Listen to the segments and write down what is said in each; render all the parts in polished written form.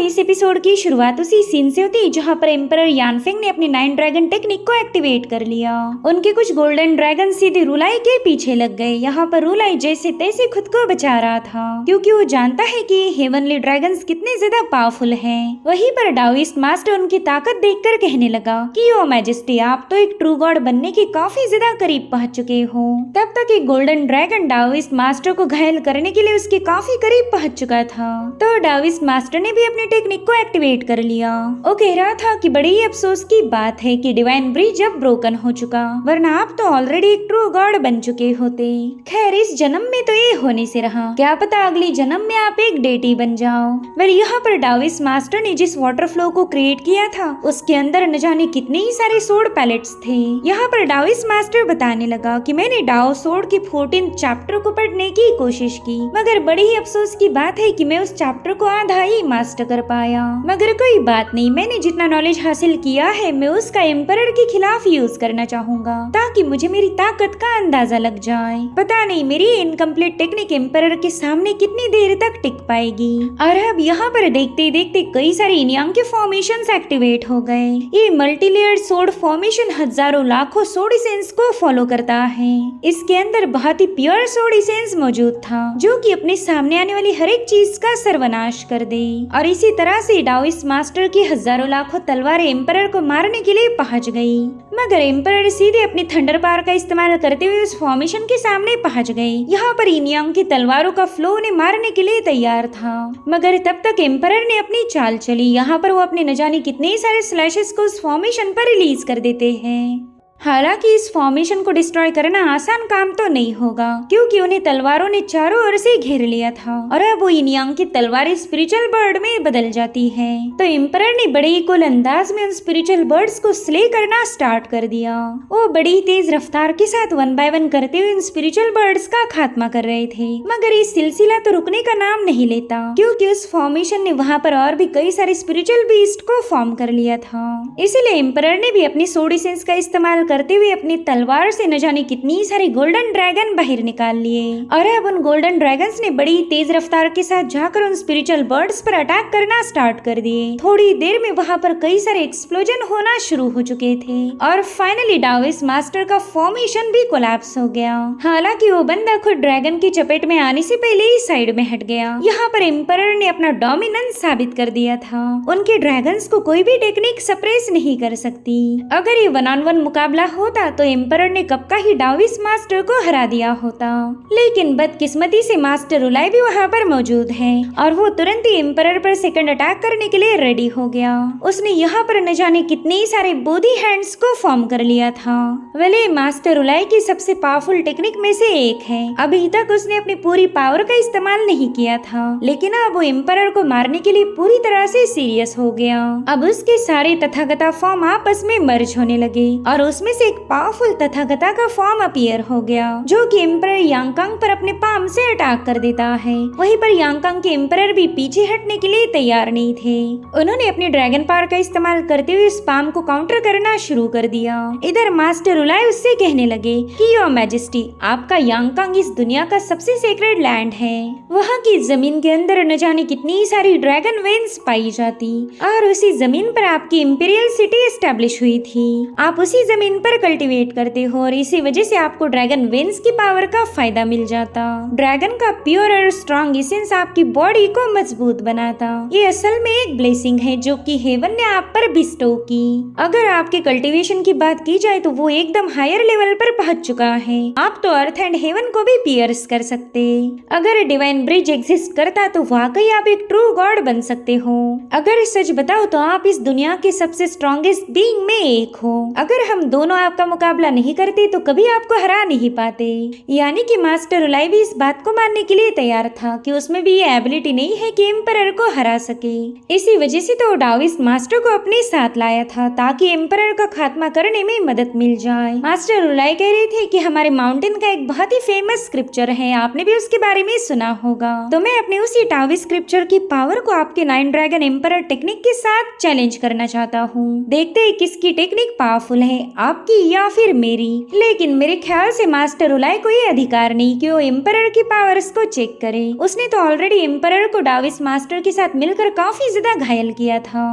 इस एपिसोड की शुरुआत उसी सीन से होती है जहाँ पर एम्परर यानफेंग ने अपनी 9 ड्रैगन टेक्निक को एक्टिवेट कर लिया। उनके कुछ गोल्डन ड्रैगन सीधे रुलाई के पीछे लग गए। यहाँ पर रुलाई जैसे तैसे खुद को बचा रहा था क्योंकि वो जानता है कि हेवनली ड्रैगन्स कितने ज्यादा पावरफुल हैं। वहीं पर डाओइस्ट मास्टर उनकी ताकत देखकर कहने लगा कि ओ मैजेस्टी, आप तो एक ट्रू गॉड बनने के काफी ज्यादा करीब पहुंच चुके हो। तब तक एक गोल्डन ड्रैगन डाओइस्ट मास्टर को घायल करने के लिए उसके काफी करीब पहुंच चुका था। तो डाओइस्ट मास्टर ने भी अपनी टेक्निक को एक्टिवेट कर लिया। वो कह रहा था कि बड़ी ही अफसोस की बात है कि डिवाइन ब्रिज अब ब्रोकन हो चुका, वरना आप तो ऑलरेडी एक ट्रू गॉड बन चुके होते। खैर, इस जन्म में तो ये होने से रहा, क्या पता अगले जन्म में आप एक डेटी बन जाओ। वेल, यहाँ पर डाओइस्ट मास्टर ने जिस वाटर फ्लो को क्रिएट किया था उसके अंदर न जाने कितने ही सारे सोड पैलेट्स थे। यहाँ पर डाओइस्ट मास्टर बताने लगा कि मैंने डाओ सोड के 14 चैप्टर को पढ़ने की कोशिश की, मगर बड़ी ही अफसोस की बात है कि मैं उस चैप्टर को आधा ही मास्टर कर पाया। मगर कोई बात नहीं, मैंने जितना नॉलेज हासिल किया है मैं उसका एम्परर के खिलाफ यूज करना चाहूंगा ताकि मुझे मेरी ताकत का अंदाजा लग जाए। पता नहीं मेरी इनकम्प्लीट टेक्निक एम्परर के सामने कितनी देर तक टिक पाएगी। और अब यहाँ पर देखते देखते कई सारे इनियांग के फॉर्मेशंस एक्टिवेट हो गए। ये मल्टीलेयर्ड सोड फॉर्मेशन हजारों लाखों सोड इसेंस को फॉलो करता है। इसके अंदर बहुत ही प्योर सोड इसेंस मौजूद था जो कि अपने सामने आने वाली हर एक चीज का सर्वनाश कर दे। और इसी तरह से डाओइस्ट मास्टर की हजारों लाखों तलवारें एम्परर को मारने के लिए पहुंच गई, मगर एम्परर सीधे अपनी थंडर पावर का इस्तेमाल करते हुए उस फॉर्मेशन के सामने पहुंच गए। यहाँ पर इनियांग की तलवारों का फ्लो उन्हें मारने के लिए तैयार था, मगर तब तक एम्परर ने अपनी चाल चली। यहाँ पर वो अपने न जाने कितने सारे स्लैशेस को उस फॉर्मेशन पर रिलीज कर देते हैं। हालांकि इस फॉर्मेशन को डिस्ट्रॉय करना आसान काम तो नहीं होगा क्योंकि उन्हें तलवारों ने चारों ओर से घेर लिया था और अब वो इनियांग की तलवारें स्पिरिचुअल बर्ड में बदल जाती है। तो एम्परर ने बड़े ही कुल अंदाज में उन स्पिरिचुअल बर्ड्स को स्ले करना स्टार्ट कर दिया। वो बड़ी तेज रफ्तार के साथ 1 बाय 1 करते हुए इन स्पिरिचुअल बर्ड्स का खात्मा कर रहे थे, मगर ये सिलसिला तो रुकने का नाम नहीं लेता क्योंकि उस फॉर्मेशन ने वहाँ पर और भी कई सारे स्पिरिचुअल बीस्ट को फॉर्म कर लिया था। इसीलिए एम्परर ने भी अपनी सोड इसेंस का इस्तेमाल करते हुए अपनी तलवार से न जाने कितनी सारी गोल्डन ड्रैगन बाहर निकाल लिए और अब उन गोल्डन ड्रैगन्स ने बड़ी तेज रफ्तार के साथ जाकर उन स्पिरिचुअल बर्ड्स पर अटैक करना स्टार्ट कर दिए। थोड़ी देर में वहाँ पर कई सारे एक्सप्लोजन होना शुरू हो चुके थे और फाइनली डाओइस्ट मास्टर का फॉर्मेशन भी कोलैप्स हो गया। हालांकि वो बंदा खुद ड्रैगन की चपेट में आने से पहले ही साइड में हट गया। यहाँ पर एम्परर ने अपना डोमिनेंस साबित कर दिया था। उनके ड्रैगन्स को कोई भी टेक्निक सप्रेस नहीं कर सकती। अगर ये 1-on-1 मुकाबला होता तो एम्परर ने कब का ही डाओइस्ट मास्टर को हरा दिया होता, लेकिन बदकिस्मती से मास्टर रुलाई भी वहाँ पर मौजूद है और वो तुरंत ही एम्परर पर सेकंड अटैक करने के लिए रेडी हो गया। उसने यहाँ पर न जाने कितने ही सारे बोधी हैंड्स को फॉर्म कर लिया था। वेले मास्टर रुलाई की सबसे पावरफुल टेक्निक में से एक है। अभी तक उसने अपनी पूरी पावर का इस्तेमाल नहीं किया था, लेकिन अब वो एम्परर को मारने के लिए पूरी तरह से सीरियस हो गया। अब उसके सारे तथागता फॉर्म आपस में मर्ज होने लगे और उसमें से एक पावरफुल तथागता का फॉर्म अपीयर हो गया जो कि एम्परर यांगकांग पर अपने पाम से अटैक कर देता है। वहीं पर यांगकांग के एम्परर भी पीछे हटने के लिए तैयार नहीं थे। उन्होंने अपनी ड्रैगन पावर का इस्तेमाल करते हुए इस पाम को काउंटर करना शुरू कर दिया। इधर मास्टर रुलाई उससे कहने लगे कि योर मैजेस्टी, आपका यांगकांग इस दुनिया का सबसे सेक्रेड लैंड है। वहाँ की जमीन के अंदर न जाने कितनी सारी ड्रैगन वेन्स पाई जाती और उसी जमीन पर आपकी इंपीरियल सिटी एस्टेब्लिश हुई थी। आप उसी जमीन पर कल्टीवेट करते हो और इसी वजह से आपको ड्रैगन वेन्स की पावर का फायदा मिल जाता। ड्रैगन का प्योर और स्ट्रॉन्ग एसेंस आपकी बॉडी को मजबूत बनाता। ये असल में एक ब्लेसिंग है जो कि हेवन ने आप पर बिस्टो की। अगर आपके कल्टीवेशन की बात की जाए तो वो एकदम हायर लेवल पर पहुंच चुका है। आप तो अर्थ एंड हेवन को भी पियर्स कर सकते। अगर डिवाइन ब्रिज एग्जिस्ट करता तो वाकई आप एक ट्रू गॉड बन सकते हो। अगर सच बताओ तो आप इस दुनिया के सबसे स्ट्रॉन्गेस्ट बीइंग में एक हो। अगर हम दोनों आपका मुकाबला नहीं करते तो कभी आपको हरा नहीं पाते। यानी कि मास्टर रुलाई भी इस बात को मानने के लिए तैयार था कि उसमें भी ये एबिलिटी नहीं है कि एम्परर को हरा सके। इसी वजह से तो डाओइस्ट मास्टर को अपने साथ लाया था ताकि एम्परर का खात्मा करने में मदद मिल जाए। मास्टर रुलाई कह रहे थे कि हमारे माउंटेन का एक बहुत ही फेमस स्क्रिप्चर है, आपने भी उसके बारे में सुना होगा। तो मैं अपने उसी टावी स्क्रिप्चर की पावर को आपके 9 ड्रैगन एम्परर टेक्निक के साथ चैलेंज करना चाहता हूँ। देखते हैं किसकी टेक्निक पावरफुल है। आप आपकी या फिर मेरी, लेकिन मेरे ख्याल से मास्टर रुलाई को ये अधिकार नहीं कि वो एम्परर की पावर्स को चेक करे। उसने तो ऑलरेडी एम्परर को डाविस मास्टर के साथ मिलकर काफी ज्यादा घायल किया था।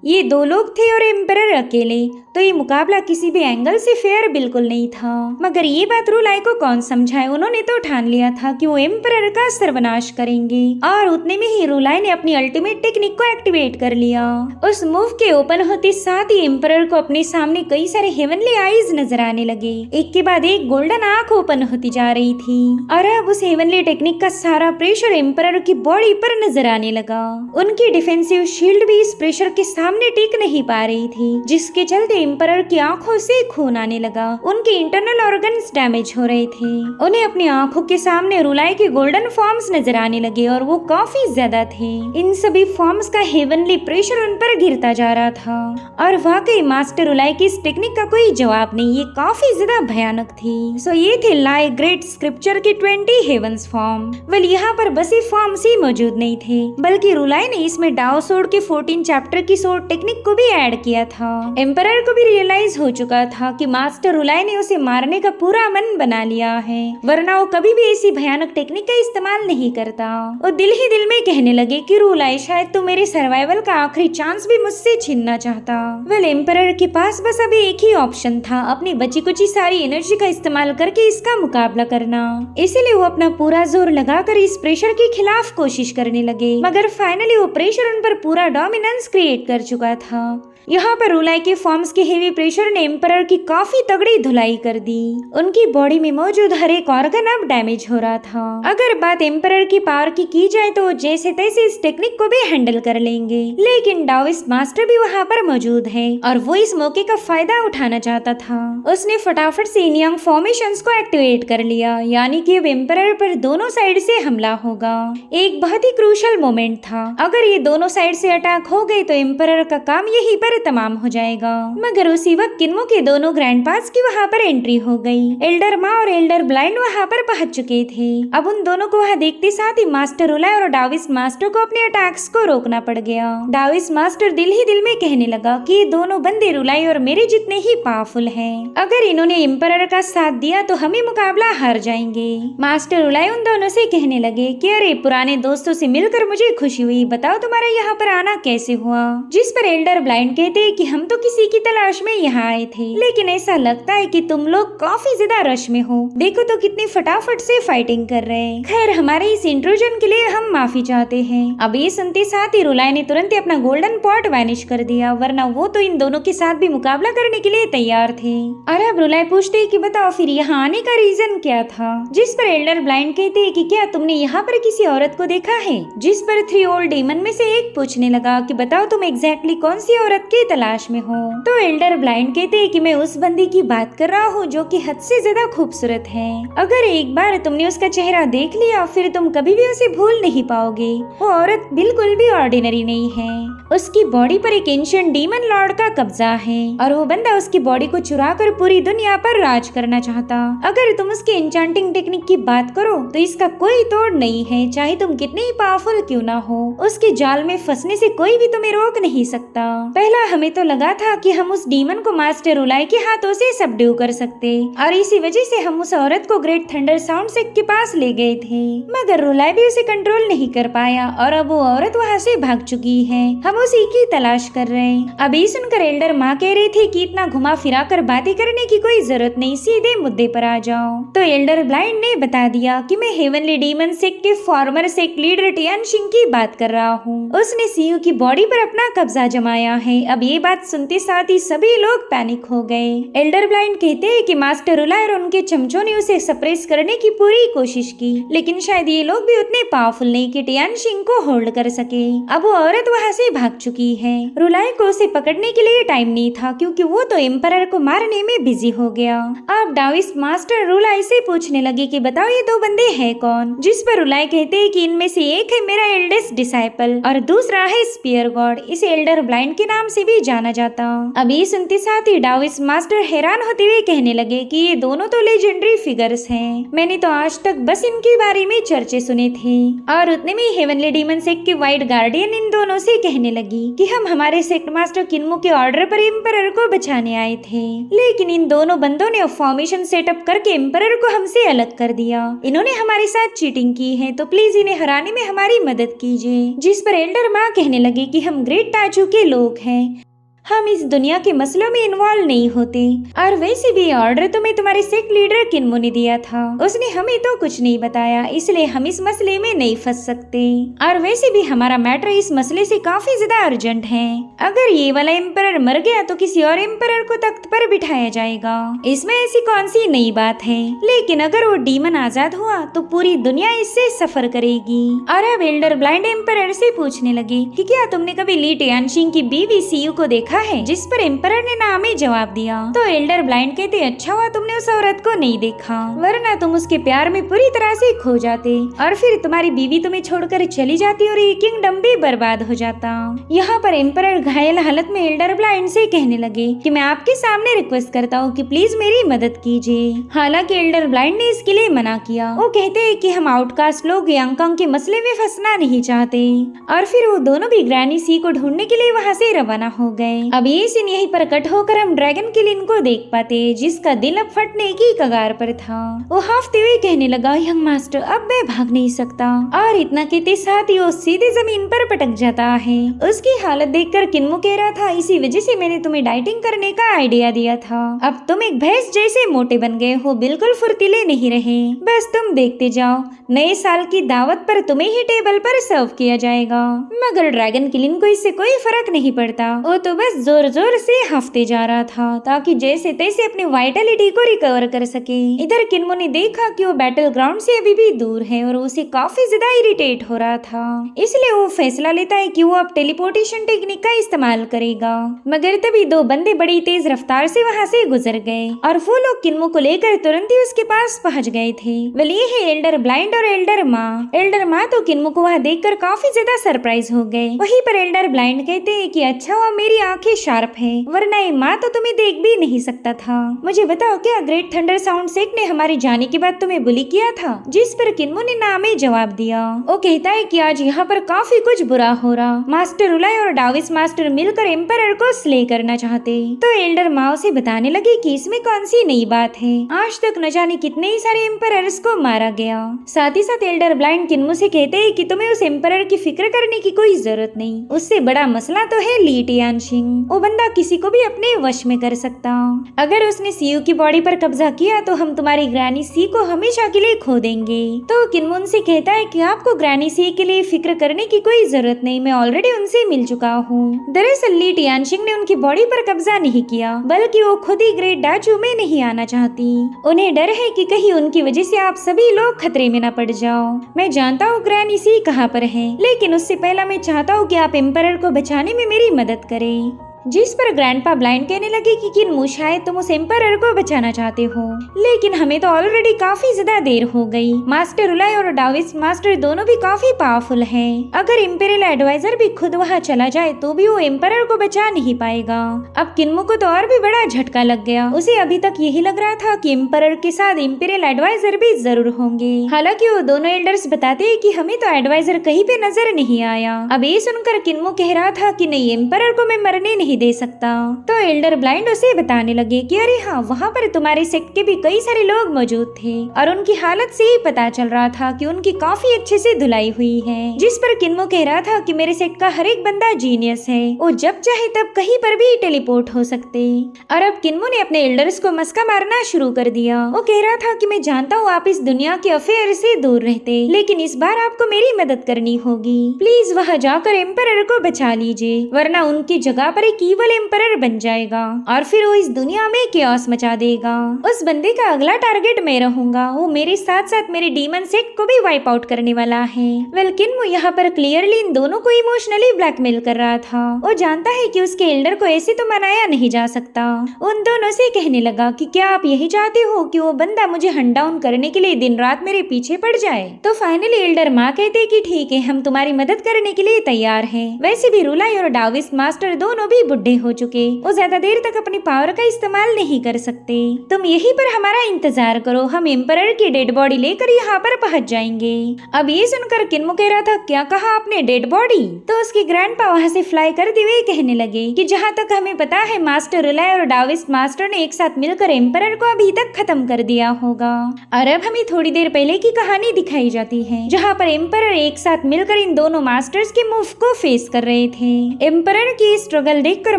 ये दो लोग थे और एम्परर अकेले, तो ये मुकाबला किसी भी एंगल से फेयर बिल्कुल नहीं था। मगर ये बात रुलाई को कौन समझाए, उन्होंने तो ठान लिया था कि वो एम्परर का सर्वनाश करेंगे। और उतने में ही रुलाई ने अपनी अल्टीमेट टेक्निक को एक्टिवेट कर लिया। उस मूव के ओपन होते साथ ही एम्परर को अपने सामने कई सारे हेवनली आईज नजर आने लगे। एक के बाद एक गोल्डन आंख ओपन होती जा रही थी और अब उस हेवनली टेक्निक का सारा प्रेशर एम्परर की बॉडी पर नजर आने लगा। उनकी डिफेंसिव शील्ड भी इस प्रेशर के सामने टिक नहीं पा रही थी, जिसके चलते एम्परर की आंखों से खून आने लगा। उनके इंटरनल ऑर्गन्स डैमेज हो रहे थे। उन्हें अपनी आंखों के सामने रुलाई के गोल्डन फॉर्म्स नजर आने लगे और वो काफी ज्यादा थे। इन सभी फॉर्म्स का हेवनली प्रेशर उन पर गिरता जा रहा था और वाकई मास्टर रुलाई की इस टेक्निक का कोई जवाब नहीं, ये काफी ज्यादा भयानक थी। सो ये थे लाई ग्रेट स्क्रिप्चर के 20 हेवंस फॉर्म। वेल यहाँ पर बस ये फॉर्म्स ही मौजूद नहीं थे, बल्कि रुलाई ने इसमें डाओ सोर्ड के 14 चैप्टर की सोर्ड टेक्निक को भी ऐड किया था। एम्परर को भी रियलाइज हो चुका था कि मास्टर रुलाई ने उसे मारने का पूरा मन बना लिया है, वरना वो कभी भी ऐसी भयानक टेक्निक का इस्तेमाल नहीं करता। वो दिल ही दिल में कहने लगे कि रुलाई शायद तू मेरे सर्वाइवल का आखिरी चांस भी मुझसे छीनना चाहता। वेल एम्परर के पास बस अभी एक ही ऑप्शन था, अपनी बची कुची सारी एनर्जी का इस्तेमाल करके इसका मुकाबला करना। इसीलिए वो अपना पूरा जोर लगाकर इस प्रेशर के खिलाफ कोशिश करने लगे, मगर फाइनली वो प्रेशर उन पर पूरा डोमिनेंस क्रिएट कर चुका था। यहाँ पर रुलाई के फॉर्म्स के हेवी प्रेशर ने एम्परर की काफी तगड़ी धुलाई कर दी। उनकी बॉडी में मौजूद हर एक ऑर्गन अब डैमेज हो रहा था। अगर बात एम्परर की पावर की जाए तो जैसे तैसे इस टेक्निक को भी हैंडल कर लेंगे, लेकिन डाओइस्ट मास्टर भी वहाँ पर मौजूद है और वो इस मौके का फायदा उठाना चाहता था। उसने फटाफट से इन यंग फॉर्मेशंस को एक्टिवेट कर लिया, यानी कि अब एम्परर पर दोनों साइड से हमला होगा। एक बहुत ही क्रूशल मोमेंट था। अगर ये दोनों साइड से अटैक हो गए तो एम्परर का काम यहीं पर तमाम हो जाएगा। मगर उसी वक्त किन्मो के दोनों ग्रैंडपास की वहाँ पर एंट्री हो गई। एल्डर माँ और एल्डर ब्लाइंड वहाँ पर पहुंच चुके थे। अब उन दोनों को वहाँ देखते साथ ही मास्टर रुलाई और डाविस मास्टर को अपने अटैक्स को रोकना पड़ गया। डाविस मास्टर दिल ही दिल में कहने लगा कि ये दोनों बंदे रुलाई और मेरे जितने ही पावरफुल हैं। अगर इन्होंने एम्परर का साथ दिया तो हम ही मुकाबला हार जाएंगे। मास्टर रुलाई उन दोनों से कहने लगे कि अरे पुराने दोस्तों से मिलकर मुझे खुशी हुई, बताओ तुम्हारा यहाँ पर आना कैसे हुआ। जिस पर एल्डर ब्लाइंड कहते कि हम तो किसी की तलाश में यहाँ आए थे, लेकिन ऐसा लगता है कि तुम लोग काफी ज्यादा रश में हो, देखो तो कितनी फटाफट से फाइटिंग कर रहे हैं। खैर हमारे इस इंट्रूजन के लिए हम माफी चाहते हैं। अब ये सुनते साथ ही रुलाई ने तुरंत ही अपना गोल्डन पॉट वैनिश कर दिया, वरना वो तो इन दोनों के साथ भी मुकाबला करने के लिए तैयार थे। और अब रुलाई पूछते कि बताओ फिर यहाँ आने का रीजन क्या था। जिस पर एल्डर ब्लाइंड कहते कि क्या तुमने यहाँ पर किसी औरत को देखा है। जिस पर 3 ओल्ड डेमन में से एक पूछने लगा कि बताओ तुम एग्जैक्टली कौन सी औरत की तलाश में हो। तो एल्डर ब्लाइंड कहते हैं कि मैं उस बंदी की बात कर रहा हूँ जो कि हद से ज्यादा खूबसूरत है। अगर एक बार तुमने उसका चेहरा देख लिया फिर तुम कभी भी उसे भूल नहीं पाओगे। वो औरत बिल्कुल भी ऑर्डिनरी नहीं है। उसकी बॉडी पर एक एंशिएंट डीमन लॉर्ड का कब्जा है और वो बंदा उसकी बॉडी को चुरा कर पूरी दुनिया पर राज करना चाहता। अगर तुम उसके एन्चांटिंग टेक्निक की बात करो तो इसका कोई तोड़ नहीं है, चाहे तुम कितने ही पावरफुल क्यों ना हो। उसके जाल में फंसने से कोई भी तुम्हें रोक नहीं सकता। पहला हमें तो लगा था कि हम उस डीमन को मास्टर रुलाई के हाथों से सबड्यू कर सकते और इसी वजह से हम उस औरत को ग्रेट थंडर साउंड सेक के पास ले गए थे, मगर रुलाई भी उसे कंट्रोल नहीं कर पाया और अब वो औरत वहाँ से भाग चुकी है। हम उसी की तलाश कर रहे हैं। अभी सुनकर एल्डर माँ कह रही थी कि इतना घुमा फिरा कर बातें करने की कोई जरूरत नहीं, सीधे मुद्दे पर आ जाओ। तो एल्डर ब्लाइंड ने बता दिया कि मैं हेवनली डीमन सेक्ट के फॉर्मर सेक्ट लीडर टियान शिंग की बात कर रहा हूँ। उसने सीयू की बॉडी पर अपना कब्जा जमाया है। अब ये बात सुनते साथ ही सभी लोग पैनिक हो गए। एल्डर ब्लाइंड कहते हैं कि मास्टर रुलाई और उनके चमचों ने उसे सप्रेस करने की पूरी कोशिश की, लेकिन शायद ये लोग भी उतने पावरफुल नहीं कि टियान शिंग को होल्ड कर सके। अब वो औरत वहाँ से भाग चुकी है। रुलाई को उसे पकड़ने के लिए टाइम नहीं था क्योंकि वो तो एम्परर को मारने में बिजी हो गया। अब डाओइस्ट मास्टर रुलाई से पूछने लगे कि बताओ ये 2 बंदे हैं कौन। जिस पर रुलाई कहते हैं कि इनमें से एक है मेरा एल्डेस्ट डिसाइपल और दूसरा है स्पीयर गॉड। इसे एल्डर ब्लाइंड के नाम से भी जाना जाता। अभी सुनते साथ ही डाविस मास्टर हैरान होते हुए कहने लगे कि ये दोनों तो लेजेंडरी फिगर्स हैं। मैंने तो आज तक बस इनके बारे में चर्चे सुने थे। और उतने में हेवनली डीमन सेक्ट के वाइट गार्डियन इन दोनों से कहने लगी कि हम हमारे सेक्ट मास्टर किन्मो के ऑर्डर पर एम्परर को बचाने आए थे, लेकिन इन दोनों बंदों ने फॉर्मेशन सेटअप करके एम्परर को हमसे अलग कर दिया। इन्होंने हमारे साथ चीटिंग की है, तो प्लीज इन्हें हराने में हमारी मदद कीजिए। जिस पर एल्डर माँ कहने लगी कि हम ग्रेट ताजू के लोग हैं, हम इस दुनिया के मसलों में इन्वॉल्व नहीं होते। और वैसे भी ऑर्डर तुम्हें तुम्हारे सेक्ट लीडर किन्मो ने दिया था, उसने हमें तो कुछ नहीं बताया, इसलिए हम इस मसले में नहीं फंस सकते। और वैसे भी हमारा मैटर इस मसले से काफी ज्यादा अर्जेंट है। अगर ये वाला एम्परर मर गया तो किसी और एम्परर को तख्त पर बिठाया जाएगा, इसमें ऐसी कौन सी नई बात है। लेकिन अगर वो डीमन आजाद हुआ तो पूरी दुनिया इससे सफर करेगी। और अब एल्डर ब्लाइंड एम्परर से पूछने लगी कि क्या तुमने कभी ली टियानशिंग की बीवी सीयू को देखा है, जिस पर एम्परर ने ना में जवाब दिया। तो एल्डर ब्लाइंड कहते अच्छा हुआ तुमने उस औरत को नहीं देखा, वरना तुम उसके प्यार में पूरी तरह से खो जाते और फिर तुम्हारी बीवी तुम्हें छोड़कर चली जाती और ये किंगडम भी बर्बाद हो जाता। यहाँ पर एम्परर घायल हालत में एल्डर ब्लाइंड से कहने लगे कि मैं आपके सामने रिक्वेस्ट करता हूँ कि प्लीज मेरी मदद कीजिए। हालांकि एल्डर ब्लाइंड ने इसके लिए मना किया। वो कहते हैं कि हम आउटकास्ट लोग यांगकांग के मसले में फंसना नहीं चाहते। और फिर वो दोनों भी ग्रैनी सी को ढूंढने के लिए वहाँ से रवाना हो गए। अब ये सीन यहीं पर कट होकर हम ड्रैगन किलिन को देख पाते, जिसका दिल अब फटने की कगार पर था। वो हाफते हुए कहने लगा यंग मास्टर अब मैं भाग नहीं सकता। और इतना कहते साथ ही वो सीधे जमीन पर पटक जाता है। उसकी हालत देखकर किन्मो कह रहा था इसी वजह से मैंने तुम्हें डाइटिंग करने का आइडिया दिया था। अब तुम एक भैंस जैसे मोटे बन गए हो, बिल्कुल फुर्तीले नहीं रहे। बस तुम देखते जाओ, नए साल की दावत पर तुम्हें ही टेबल पर सर्व किया जाएगा। मगर ड्रैगन किलिन को इससे कोई फर्क नहीं पड़ता। वो तो बस जोर जोर से हफ्ते जा रहा था ताकि जैसे तैसे अपनी वाइटलिटी को रिकवर कर सके। इधर किन्मो ने देखा कि वो बैटल ग्राउंड से अभी भी दूर है और उसे काफी ज्यादा इरिटेट हो रहा था, इसलिए वो फैसला लेता है कि वो अब टेलीपोर्टेशन टेक्निक का इस्तेमाल करेगा। मगर तभी दो बंदे बड़ी तेज रफ्तार से वहाँ से गुजर गए और वो लोग किन्मो को लेकर तुरंत ही उसके पास पहुँच गए थे। वेल ये है एल्डर ब्लाइंड और एल्डर माँ। एल्डर माँ तो किन्मो को वहाँ देखकर काफी ज्यादा सरप्राइज हो गए। वहीं पर एल्डर ब्लाइंड कहते हैं कि अच्छा हुआ मेरी आंखें शार्प है, वरना ये माँ तो तुम्हें देख भी नहीं सकता था। मुझे बताओ क्या ग्रेट थंडर साउंड सेक्ट ने हमारे जाने के बाद तुम्हें बुली किया था? जिस पर किन्मो ने ना में जवाब दिया। वो कहता है कि आज यहाँ पर काफी कुछ बुरा हो रहा। मास्टर उलाई और डाविस मास्टर मिलकर एम्परर को स्ले करना चाहते। तो एल्डर माँ उसे बताने लगी कि इसमें कौन सी नई बात है, आज तक न जाने कितने ही सारे एम्परर्स को मारा गया। साथ ही साथ एल्डर ब्लाइंड किन्मो से कहते हैं कि तुम्हें उस एम्परर की फिक्र करने की कोई जरूरत नहीं, उससे बड़ा मसला तो है ली टियानशिंग। वो बंदा किसी को भी अपने वश में कर सकता। अगर उसने सीयू की बॉडी पर कब्जा किया तो हम तुम्हारी ग्रैनी सी को हमेशा के लिए खो देंगे। तो किन्मो से कहता है कि आपको ग्रैनी सी के लिए फिक्र करने की कोई जरूरत नहीं, मैं ऑलरेडी उनसे मिल चुका हूँ। दरअसल ली टियानशिंग ने उनकी बॉडी पर कब्जा नहीं किया, बल्कि वो खुद ही ग्रेट डाचू में नहीं आना चाहती। उन्हें डर है कि कहीं उनकी वजह से आप सभी लोग खतरे में न पड़ जाओ। मैं जानता हूँ ग्रैनी सी कहाँ पर है, लेकिन उससे पहला मैं चाहता हूँ कि आप एम्परर को बचाने में मेरी मदद करें। जिस पर ग्रैंडपा ब्लाइंड कहने लगे कि किन्मो शायद तुम उस एम्परर को बचाना चाहते हो, लेकिन हमें तो ऑलरेडी काफी ज्यादा देर हो गई। मास्टर उलाई और डाविस मास्टर दोनों भी काफी पावरफुल हैं। अगर इम्पेरियल एडवाइजर भी खुद वहाँ चला जाए तो भी वो एम्परर को बचा नहीं पाएगा। अब किन्मो को तो और भी बड़ा झटका लग गया। उसे अभी तक यही लग रहा था कि एम्परर के साथ इम्पेरियल एडवाइजर भी जरूर होंगे। हालांकि वो दोनों एल्डर्स बताते हैं कि हमें तो एडवाइजर कहीं पे नजर नहीं आया। अब ये सुनकर किन्मो कह रहा था कि नहीं, एम्परर को मैं मरने नहीं दे सकता। तो एल्डर ब्लाइंड उसे बताने लगे कि अरे हाँ, वहाँ पर तुम्हारे सेक्ट के भी कई सारे लोग मौजूद थे और उनकी हालत से ही पता चल रहा था कि उनकी काफी अच्छे से धुलाई हुई है। जिस पर किन्मो कह रहा था कि मेरे सेक्ट का हर एक बंदा जीनियस है, वो जब चाहे तब कहीं पर भी टेलीपोर्ट हो सकते। और अब किन्मो ने अपने एल्डर्स को मस्का मारना शुरू कर दिया। वो कह रहा था कि मैं जानता हूँ आप इस दुनिया के अफेयर से दूर रहते, लेकिन इस बार आपको मेरी मदद करनी होगी। प्लीज वहाँ जाकर एम्परर को बचा लीजिए, वरना उनकी जगह पर एक ईवल एम्परर बन जाएगा और फिर वो इस दुनिया में केओस मचा देगा। उस बंदे का अगला टारगेट मैं रहूंगा। वो मेरे साथ साथ मेरे डीमन सेट को भी वाइप आउट करने वाला है। वेल किन्मो यहाँ पर क्लियरली इन दोनों को इमोशनली ब्लैकमेल कर रहा था। वो जानता है कि उसके एल्डर को ऐसे तो मनाया नहीं जा सकता। उन दोनों से कहने लगा कि क्या आप यही चाहते हो कि वो बंदा मुझे हंट डाउन करने के लिए दिन रात मेरे पीछे पड़ जाए। तो फाइनली एल्डर माँ कहते कि ठीक है, हम तुम्हारी मदद करने के लिए तैयार हैं। वैसे भी रुलाई और डाविस मास्टर दोनों भी बुढ़े हो चुके, वो ज्यादा देर तक अपनी पावर का इस्तेमाल नहीं कर सकते। तुम यहीं पर हमारा इंतजार करो, हम एम्परर की डेड बॉडी लेकर यहाँ पर पहुँच जाएंगे। अब ये सुनकर किन्मो कह रहा था, क्या कहा आपने, डेड बॉडी? तो उसके ग्रैंडपा वहाँ से फ्लाई करते हुए कहने लगे कि जहाँ तक हमें पता है मास्टर रुलाई और डाविस मास्टर ने एक साथ मिलकर एम्परर को अभी तक खत्म कर दिया होगा। और अब हमें थोड़ी देर पहले की कहानी दिखाई जाती है जहाँ पर एम्परर एक साथ मिलकर इन दोनों मास्टर्स के मूव को फेस कर रहे थे। एम्परर की स्ट्रगल देखकर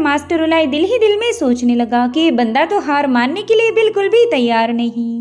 मास्टर रुलाई दिल ही दिल में सोचने लगा कि ये बंदा तो हार मानने के लिए बिल्कुल भी तैयार नहीं।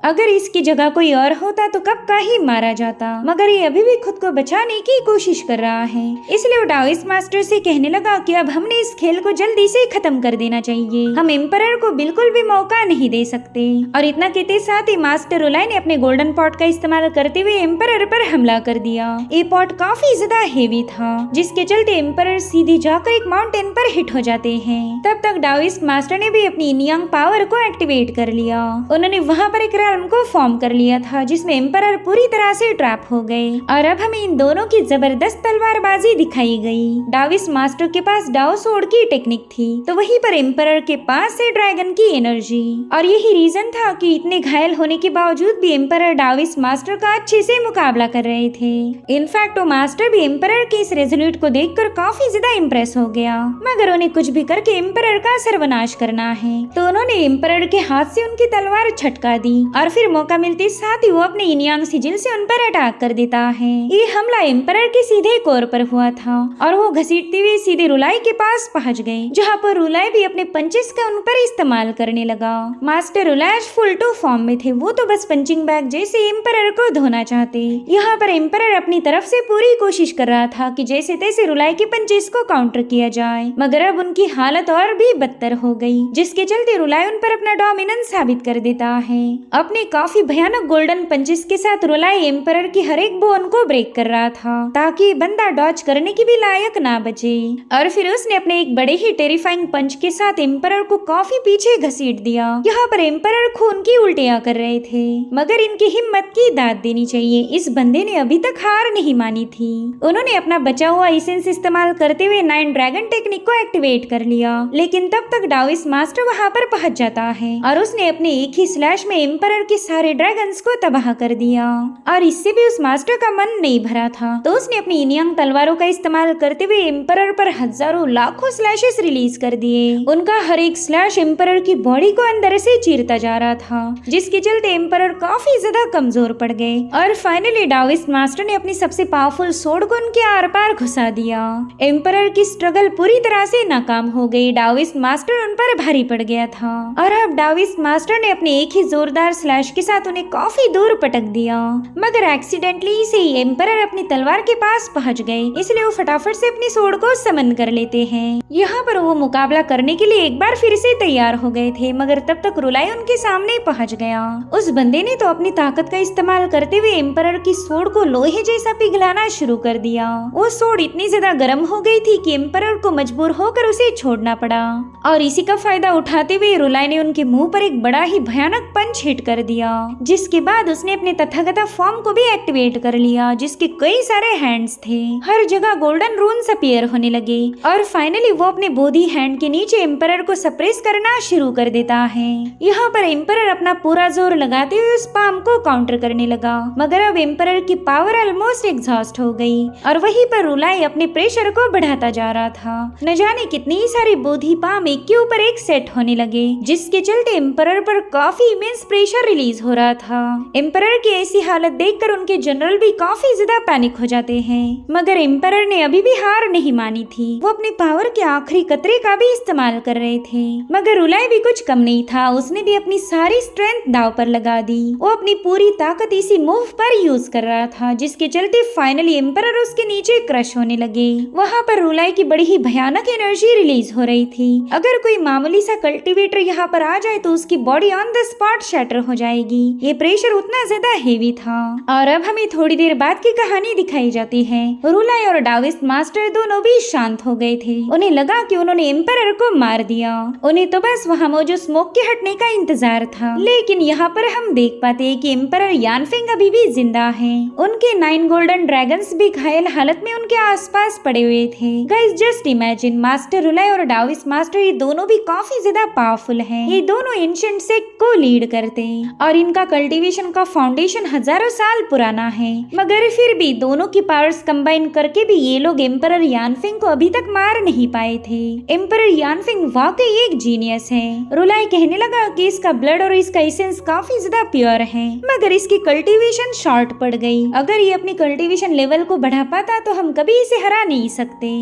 अगर इसकी जगह कोई और होता तो कब का ही मारा जाता, मगर ये अभी भी खुद को बचाने की कोशिश कर रहा है। इसलिए वो डाविस मास्टर से कहने लगा कि अब हमने इस खेल को जल्दी से खत्म कर देना चाहिए, हम एम्परर को बिल्कुल भी मौका नहीं दे सकते। और इतना कहते साथ ही मास्टर रुलाई ने अपने गोल्डन पॉट का इस्तेमाल करते हुए एम्परर पर हमला कर दिया। ये पॉट काफी ज्यादा हेवी था, जिसके चलते एम्परर सीधे जाकर एक माउंटेन पर हिट हो जाते हैं। तब तक डाविस मास्टर ने भी अपनी इनियांग पावर को एक्टिवेट कर लिया। उन्होंने वहाँ पर एक को फॉर्म कर लिया था जिसमें एम्परर पूरी तरह से ट्रैप हो गए। और अब हमें इन दोनों की जबरदस्त तलवारबाजी दिखाई गई। डाविस मास्टर के पास डाओ सोर्ड की टेक्निक थी, तो वहीं पर एम्परर के पास है ड्रैगन की एनर्जी। और यही रीजन था कि इतने घायल होने के बावजूद भी एम्परर डाविस मास्टर का अच्छे से मुकाबला कर रहे थे। इनफैक्ट वो मास्टर भी एम्परर के इस रेजोल्यूट को देखकर काफी ज्यादा इम्प्रेस हो गया, मगर उन्हें कुछ भी करके एम्परर का सर्वनाश करना है। तो उन्होंने एम्परर के हाथ से उनकी तलवार छटका दी और फिर मौका मिलते साथ ही वो अपने इनियांग सिजिल से उन पर अटैक कर देता है। ये हमला एम्परर के सीधे कोर पर हुआ था और वो घसीटते हुए सीधे रुलाई के पास पहुंच गए, जहाँ पर रुलाई भी अपने पंचेस का उन पर इस्तेमाल करने लगा। मास्टर रुलाई फुल टू फॉर्म में थे, वो तो बस पंचिंग बैग जैसे एम्परर को धोना चाहते। यहाँ पर एम्परर अपनी तरफ से पूरी कोशिश कर रहा था कि जैसे तैसे रुलाई के पंचेस को काउंटर किया जाए, मगर अब उनकी हालत और भी बदतर हो गई, जिसके चलते रुलाई उन पर अपना डोमिनेंस साबित कर देता है। अपने काफी भयानक गोल्डन पंचेस के साथ रुलाई एम्परर की हर एक बोन को ब्रेक कर रहा था ताकि बंदा डॉज करने की भी लायक ना बचे। और फिर उसने अपने एक बड़े ही टेरिफाइंग पंच के साथ एम्परर को काफी पीछे घसीट दिया। यहाँ पर एम्परर खून की उल्टियां कर रहे थे, मगर इनकी हिम्मत की दाद देनी चाहिए, इस बंदे ने अभी तक हार नहीं मानी थी। उन्होंने अपना बचा हुआ एसेंस इस्तेमाल करते हुए 9 ड्रैगन टेक्निक को एक्टिवेट कर लिया, लेकिन तब तक डाविस मास्टर वहाँ पर पहुंच जाता है और उसने अपने एक ही स्लैश में एम्परर के सारे ड्रैगन्स को तबाह कर दिया। और इससे भी उस मास्टर का मन नहीं भरा था, तो उसने अपनी इनियांग तलवारों का इस्तेमाल करते हुए एम्परर पर हजारों लाखों स्लैशेस रिलीज कर दिए। उनका हर एक स्लैश एम्परर की बॉडी को अंदर से चीरता जा रहा था, जिसके चलते एम्परर काफी ज्यादा कमजोर पड़ गए। और फाइनली डाविस मास्टर ने अपनी सबसे पावरफुल सोर्ड को उनके आर पार घुसा दिया। एम्परर की स्ट्रगल पूरी तरह से नाकाम हो गई, डाविस मास्टर उन पर भारी पड़ गया था। और अब डाविस मास्टर ने अपने एक ही जोरदार स्लैश के साथ उन्हें काफी दूर पटक दिया, मगर एक्सीडेंटली से ही एम्परर अपनी तलवार के पास पहुंच गए, इसलिए वो फटाफट से अपनी सोर्ड को समन कर लेते हैं। यहाँ पर वो मुकाबला करने के लिए एक बार फिर से तैयार हो गए थे, मगर तब तक रुलाई उनके सामने पहुंच गया। उस बंदे ने तो अपनी ताकत का इस्तेमाल करते हुए एम्परर की सोर्ड को लोहे जैसा पिघलाना शुरू कर दिया। वो सोर्ड इतनी ज्यादा गर्म हो गई थी कि एम्परर को मजबूर होकर उसे छोड़ना पड़ा। और इसी का फायदा उठाते हुए रुलाई ने उनके मुंह पर एक बड़ा ही भयानक पंच हिट कर दिया, जिसके बाद उसने अपने तथागत फॉर्म को भी एक्टिवेट कर लिया, जिसके कई सारे हैंड्स थे। हर जगह गोल्डन रून्स अपीयर होने लगे और फाइनली वो अपने बोधी हैंड के नीचे एम्परर को सप्रेस करना शुरू कर देता है। यहाँ पर एम्परर अपना पूरा जोर लगाते हुए उस पाम को काउंटर करने लगा, मगर अब एम्परर की पावर ऑलमोस्ट एग्जॉस्ट हो गई और वहीं पर रुलाई अपने प्रेशर को बढ़ाता जा रहा था। न जाने कितनी सारी बोधी पाम एक के ऊपर एक सेट होने लगे, जिसके चलते एम्परर पर काफी इमेंस प्रेशर रिलीज हो रहा था। एम्परर की ऐसी हालत देखकर उनके जनरल भी काफी ज्यादा पैनिक हो जाते हैं, मगर एम्परर ने अभी भी हार नहीं मानी थी। वो अपनी पावर के आखिरी कतरे का भी इस्तेमाल कर रहे थे, मगर रुलाई भी कुछ कम नहीं था। उसने भी अपनी सारी स्ट्रेंथ दांव पर लगा दी। वो अपनी पूरी ताकत इसी मूव पर यूज कर रहा था, जिसके चलते फाइनली एम्परर उसके नीचे क्रश होने लगे। वहाँ पर रुलाई की बड़ी ही भयानक एनर्जी रिलीज हो रही थी। अगर कोई मामूली सा कल्टीवेटर यहाँ पर आ जाए तो उसकी body on the spot shatter हो जाएगी। ये प्रेशर उतना ज्यादा हेवी था। और अब हमें थोड़ी देर बाद की कहानी दिखाई जाती है। रुलाई और डाविस्ट मास्टर दोनों भी शांत हो गए थे। उन्हें लगा कि उन्होंने एम्परर को मार दिया। उन्हें तो बस वहाँ मौजूद स्मोक के हटने का इंतजार था, लेकिन यहाँ पर हम देख पाते हैं कि एम्परर यानफेंग अभी भी जिंदा है। उनके 9 गोल्डन ड्रैगन्स भी घायल हालत में उनके आसपास पड़े हुए थे। गाइस जस्ट इमेजिन, मास्टर रुलाई और डाविस्ट मास्टर ये दोनों भी काफी ज्यादा पावरफुल हैं। ये दोनों एंशिएंट सेक्ट को लीड करते हैं और इनका कल्टीवेशन का फाउंडेशन हजारों साल पुराना है, मगर फिर भी दोनों की पावर्स कंबाइन करके भी ये लोग एम्परर यानफेंग को अभी तक मार नहीं पाए थे। एम्परर यानफेंग वाकई एक जीनियस है। रुलाई कहने लगा कि इसका ब्लड और इसका एसेंस काफी ज्यादा प्योर है, मगर इसकी कल्टीवेशन शॉर्ट पड़ गई। अगर ये अपनी कल्टीवेशन लेवल को बढ़ा पाता तो हम कभी इसे हरा नहीं सकते।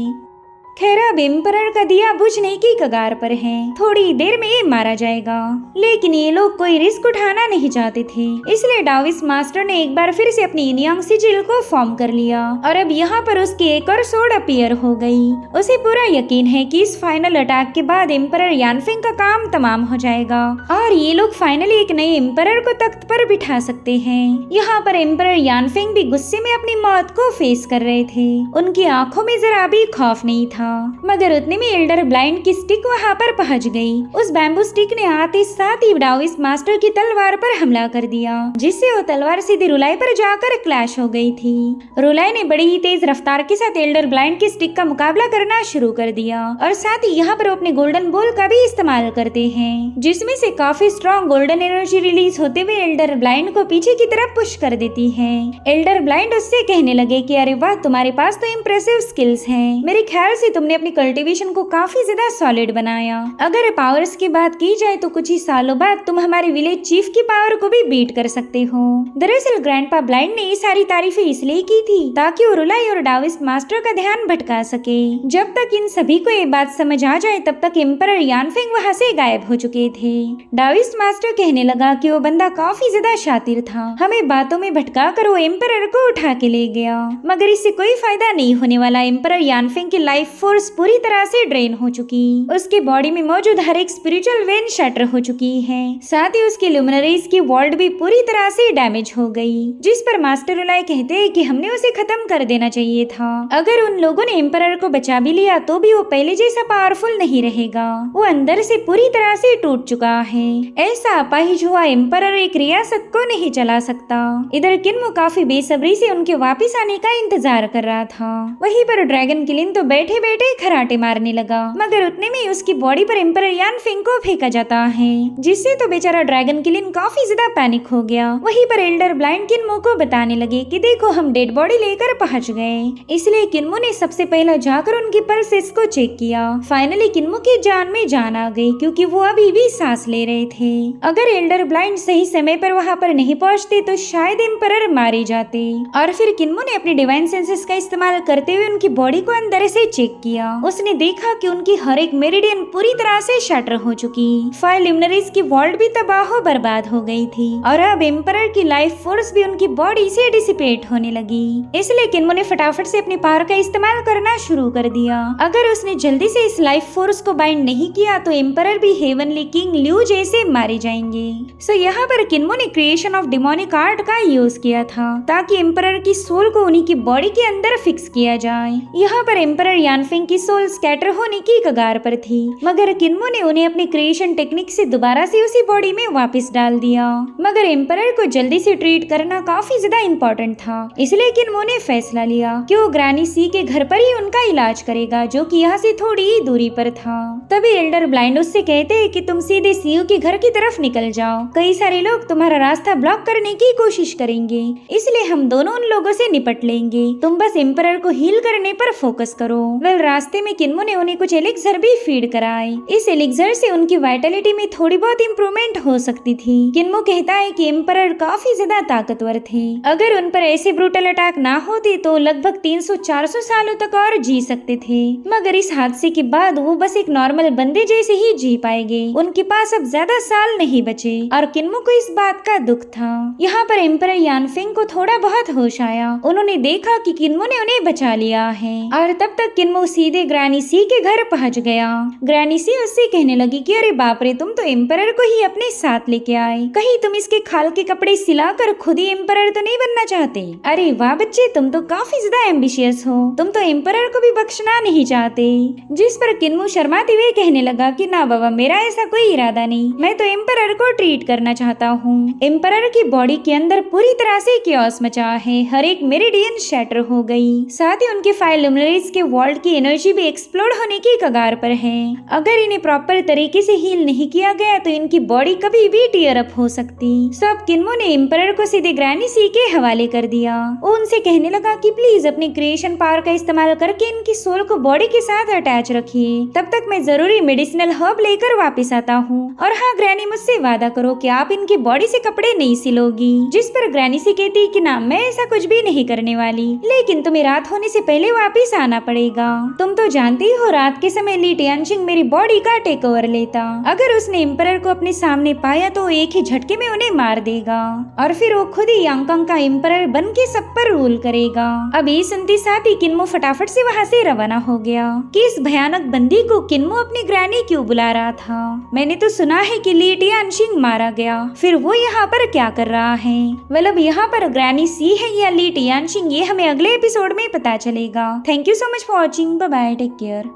खैर अब एम्परर का दिया बुझने की कगार पर है। थोड़ी देर में ये मारा जाएगा, लेकिन ये लोग कोई रिस्क उठाना नहीं चाहते थे, इसलिए डाविस मास्टर ने एक बार फिर से अपनी इनियांग सिजिल को फॉर्म कर लिया और अब यहाँ पर उसकी एक और सोड अपीयर हो गई। उसे पूरा यकीन है कि इस फाइनल अटैक के बाद एम्परर यानफेंग का काम तमाम हो जाएगा और ये लोग फाइनली एक नए एम्परर को तख्त पर बिठा सकते हैं। यहाँ पर एम्परर यानफेंग भी गुस्से में अपनी मौत को फेस कर रहे थे। उनकी आंखों में जरा भी खौफ नहीं था, मगर उतने में एल्डर ब्लाइंड की स्टिक वहाँ पर पहुँच गई। उस बैम्बू स्टिक ने आते साथ ही डाविस मास्टर की तलवार पर हमला कर दिया, जिससे वो तलवार सीधे रुलाई पर जाकर क्लैश हो गई थी। रुलाई ने बड़ी ही तेज रफ्तार के साथ एल्डर ब्लाइंड की स्टिक का मुकाबला करना शुरू कर दिया और साथ ही यहाँ पर वो अपने गोल्डन बॉल का भी इस्तेमाल करते हैं, जिसमें से काफी स्ट्रॉन्ग गोल्डन एनर्जी रिलीज होते हुए एल्डर ब्लाइंड को पीछे की तरफ पुश कर देती है। एल्डर ब्लाइंड उससे कहने लगे कि अरे वाह, तुम्हारे पास तो इम्प्रेसिव स्किल्स हैं। मेरे ख्याल से तुमने अपनी कल्टीवेशन को काफी ज्यादा सॉलिड बनाया। अगर पावर्स की बात की जाए तो कुछ ही सालों बाद तुम हमारे विलेज चीफ की पावर को भी बीट कर सकते हो। दरअसल ग्रैंडपा ब्लाइंड ने ये सारी तारीफें इसलिए की थी ताकि वो रुलाई और डाविस मास्टर का ध्यान भटका सके। जब तक इन सभी को ये बात समझ आ जाए तब तक एम्परर यानफेंग वहाँ से गायब हो चुके थे। डाविस मास्टर कहने लगा कि वो बंदा काफी ज्यादा शातिर था, हमें बातों में भटका कर वो एम्परर को उठा के ले गया, मगर इससे कोई फायदा नहीं होने वाला। एम्परर यानफेंग की लाइफ फोर्स पूरी तरह से ड्रेन हो चुकी, उसके बॉडी में मौजूद हर एक स्पिरिचुअल वेन शटर हो चुकी है, साथ ही उसकी लुमिनरीज की वर्ल्ड भी पूरी तरह से डैमेज हो गई, जिस पर मास्टर रुलाई कहते हैं कि हमने उसे खत्म कर देना चाहिए था। अगर उन लोगों ने एम्परर को बचा भी लिया तो भी वो पहले जैसा पावरफुल नहीं रहेगा, वो अंदर से पूरी तरह से टूट चुका है। ऐसा अपाहिज हुआ एम्परर एक रियासत को नहीं चला सकता। इधर किन्मो काफी बेसब्री से उनके वापिस आने का इंतजार कर रहा था। वहीं पर ड्रैगन किलिन तो बैठे बैठे खराटे मारने लगा, मगर उतने में उसकी बॉडी पर एम्परर यानफेंग को फेंका जाता है, जिससे तो बेचारा ड्रैगन किलिन काफी ज्यादा पैनिक हो गया। वहीं पर एल्डर ब्लाइंड किन्मो को बताने लगे कि देखो हम डेड बॉडी लेकर पहुंच गए। इसलिए किन्मो ने सबसे पहले जाकर उनकी पल्सेस को चेक किया। फाइनली किन्मो की जान में जान आ गई, क्योंकि वो अभी भी सांस ले रहे थे। अगर एल्डर ब्लाइंड सही समय पर वहाँ पर नहीं पहुँचते तो शायद एम्परर मारे जाते। और फिर किन्मो ने अपने डिवाइन सेंसेस का इस्तेमाल करते हुए उनकी बॉडी को अंदर से चेक किया। उसने देखा कि उनकी हर एक मेरिडियन पूरी तरह से शटर हो चुकी, 5 लिमिनरीज की वर्ल्ड भी तबाह बर्बाद हो गई थी और अब एम्परर की लाइफ फोर्स भी उनकी बॉडी से डिसिपेट होने लगी। इसलिए किन्मो ने फटाफट से अपनी पावर का इस्तेमाल करना शुरू कर दिया। अगर उसने जल्दी से इस लाइफ फोर्स को बाइंड नहीं किया तो एम्परर भी हेवनली किंग ल्यू जैसे मारे जाएंगे। सो यहाँ पर किन्मो ने क्रिएशन ऑफ डिमोनिक आर्ट का यूज किया था ताकि एम्परर की सोल को उन्हीं की बॉडी के अंदर फिक्स किया जाए। यहाँ पर एम्परर यानफेंग की सोल स्कैटर होने की कगार पर थी, मगर किन्मो ने उन्हें अपनी क्रिएशन टेक्निक से दोबारा से उसी बॉडी में वापस डाल दिया। मगर एम्परर को जल्दी से ट्रीट करना काफी ज्यादा इम्पोर्टेंट था, इसलिए किन्मो ने फैसला लिया कि वो ग्रैनी सी के घर पर ही उनका इलाज करेगा, जो कि यहाँ से थोड़ी ही दूरी पर था। तभी एल्डर ब्लाइंड उससे कहते हैं कि तुम सीधे सीयू के घर की तरफ निकल जाओ, कई सारे लोग तुम्हारा रास्ता ब्लॉक करने की कोशिश करेंगे, इसलिए हम दोनों उन लोगों से निपट लेंगे। तुम बस एम्परर को हील करने पर फोकस करो, वह दरअसल रास्ते में किन्मो ने उन्हें कुछ एलिक्सर भी फीड कराए। इस एलिक्सर से उनकी वाइटलिटी में थोड़ी बहुत इम्प्रूवमेंट हो सकती थी। किन्मो कहता है कि एम्परर काफी ज्यादा ताकतवर थे। अगर उन पर ऐसे ब्रूटल अटैक ना होते तो लगभग 300-400 सालों तक और जी सकते थे, मगर इस हादसे के बाद वो बस एक नॉर्मल बंदे जैसे ही जी पाएंगे। उनके पास अब ज्यादा साल नहीं बचे और किन्मो को इस बात का दुख था। यहाँ पर एम्परर यानफेंग को थोड़ा बहुत होश आया। उन्होंने देखा कि किन्मो ने उन्हें बचा लिया है और तब तक किन्मो सीधे ग्रैनी सी के घर पहुँच गया। ग्रैनी सी उससे कहने लगी कि अरे बाप रे, तुम तो एम्परर को ही अपने साथ लेके आए। कहीं तुम इसके खाल के कपड़े सिलाकर खुद ही एम्परर तो नहीं बनना चाहते? अरे वाह बच्चे, तुम तो काफी ज्यादा एम्बिशियस हो। तुम तो एम्परर को भी बख्शना नहीं चाहते। जिस पर किन्मो शर्माते हुए कहने लगा कि ना बाबा, मेरा ऐसा कोई इरादा नहीं। मैं तो एम्परर को ट्रीट करना चाहता हूँ। एम्परर की बॉडी के अंदर पूरी तरह से कियोस मचा है। हर एक मेरिडियन शैटर हो गई। साथ ही उनके 5 लुमिनरीज के वॉल्ट की एनर्जी भी एक्सप्लोड होने की कगार पर है। अगर इन्हें प्रॉपर तरीके से हील नहीं किया गया तो इनकी बॉडी कभी भी टीयर अप हो सकती। सो अब किन्मो ने एम्परर को सीधे ग्रैनी सी के हवाले कर दिया। वो उनसे कहने लगा कि प्लीज अपने क्रिएशन पावर का इस्तेमाल करके इनकी सोल को बॉडी के साथ अटैच रखिए। तब तक मैं जरूरी मेडिसिनल हर्ब लेकर वापस आता हूँ। और हाँ ग्रैनी, मुझसे वादा करो कि आप इनकी बॉडी से कपड़े नहीं सिलोगी। जिस पर ग्रैनी सी कहती कि ना, मैं ऐसा कुछ भी नहीं करने वाली, लेकिन तुम्हें रात होने से पहले वापस आना पड़ेगा। तुम तो जानती हो रात के समय ली टियानशिंग मेरी बॉडी का टेक ओवर लेता। अगर उसने एम्परर को अपने सामने पाया तो एक ही झटके में उन्हें मार देगा और फिर वो खुद ही यांगकांग का एम्परर बन के सब पर रूल करेगा। अब ये सुनते साथ ही किन्मो फटाफट से वहाँ से रवाना हो गया कि इस भयानक बंदी को किन्मो अपनी ग्रैनी क्यों बुला रहा था। मैंने तो सुना है कि ली टियानशिंग मारा गया, फिर वो यहाँ पर क्या कर रहा है? वेल, अब यहाँ पर ग्रैनी सी है या ली टियानशिंग, ये हमें अगले एपिसोड में पता चलेगा। Thank you so much for watching. Bye bye, take care.